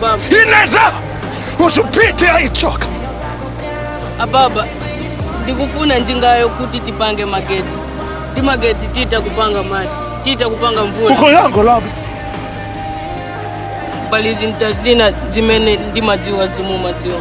ababa. Ineza! Usupite aichoka. Ababa, ndikufuna njingayo kuti tipange mageti. Ti mageti tita kupanga mati, tita kupanga mvula. Uko yango labu. Palizi ntazina zimene ndimadziwa zimu matiwa.